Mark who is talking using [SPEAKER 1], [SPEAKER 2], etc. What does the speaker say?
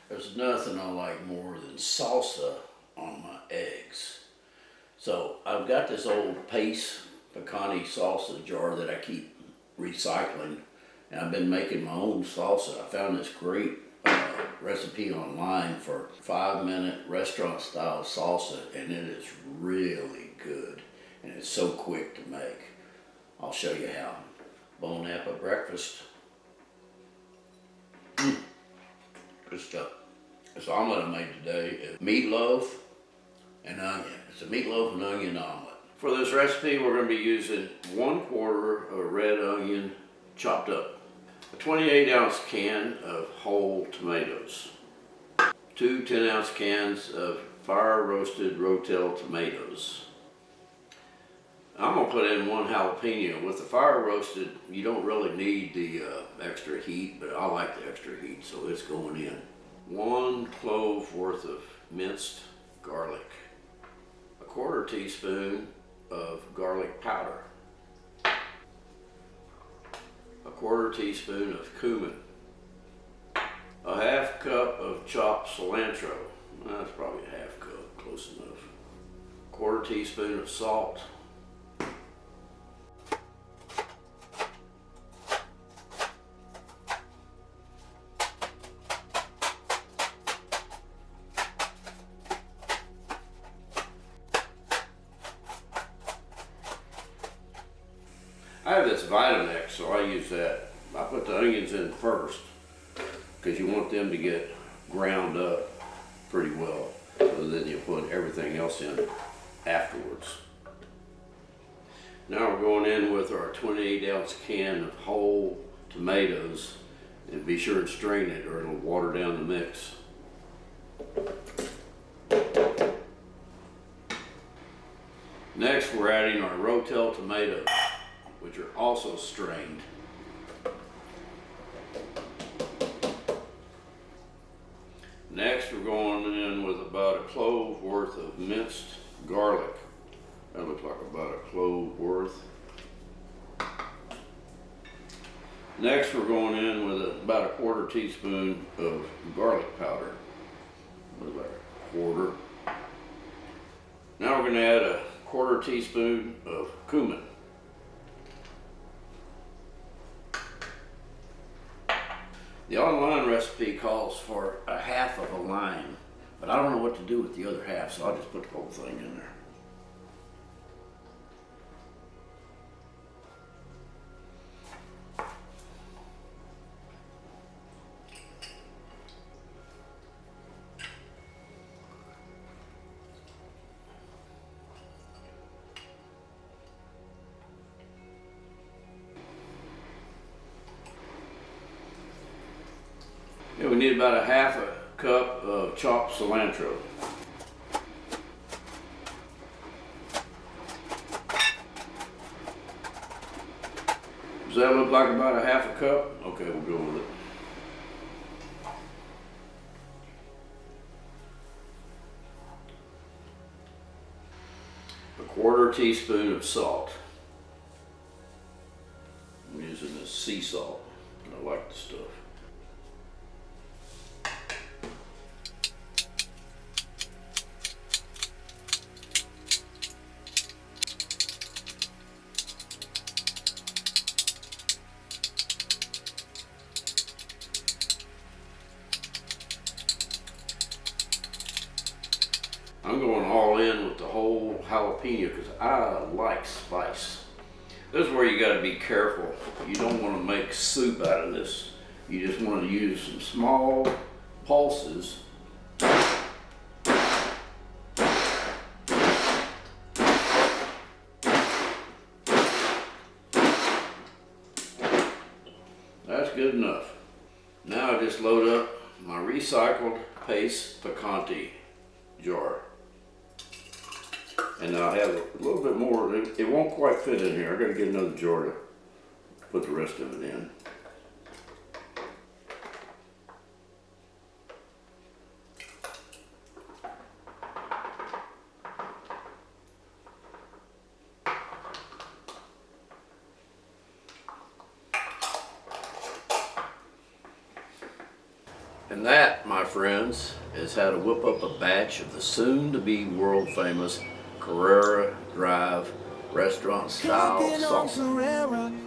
[SPEAKER 1] There's nothing I like more than salsa on my eggs. So I've got this old paste picante salsa jar that I keep recycling, and I've been making my own salsa. I found this great recipe online for 5-minute restaurant style salsa, and it is really good, and it's so quick to make. I'll show you how. Bon appetit breakfast. Good stuff. This omelet I made today is meatloaf and onion. It's a meatloaf and onion omelet. For this recipe, we're going to be using 1/4 of red onion chopped up, a 28-ounce can of whole tomatoes, 2 10-ounce cans of fire roasted Rotel tomatoes. I'm going to put in 1 jalapeno. With the fire roasted, you don't really need the extra heat, but I like the extra heat, so it's going in. 1 clove worth of minced garlic, a 1/4 teaspoon of garlic powder, a 1/4 teaspoon of cumin, a 1/2 cup of chopped cilantro. That's probably a 1/2 cup, close enough. 1/4 teaspoon of salt. I have this Vitamix, so I use that. I put the onions in first because you want them to get ground up pretty well. So then you put everything else in afterwards. Now we're going in with our 28-ounce can of whole tomatoes, and be sure and strain it or it'll water down the mix. Next we're adding our Rotel tomatoes, which are also strained. Next we're going in with about a clove worth of minced garlic. That looks like about a clove worth. Next we're going in with about a 1/4 teaspoon of garlic powder. Looks like a 1/4. Now we're going to add a 1/4 teaspoon of cumin. The online recipe calls for a 1/2 of a lime, but I don't know what to do with the other 1/2, so I'll just put the whole thing in there. Yeah, we need about a 1/2 cup of chopped cilantro. Does that look like about a 1/2 cup? Okay, we'll go with it. A 1/4 teaspoon of salt. I'm using this sea salt. I like the stuff. I'm going all in with the whole jalapeno because I like spice. This is where you got to be careful. You don't want to make soup out of this. You just want to use some small pulses. That's good enough. Now I just load up my recycled paste picante jar. And I have a little bit more. It won't quite fit in here. I got to get another jar to put the rest of it in. And that, my friends, is how to whip up a batch of the soon-to-be world-famous Carrera Drive restaurant-style salsa.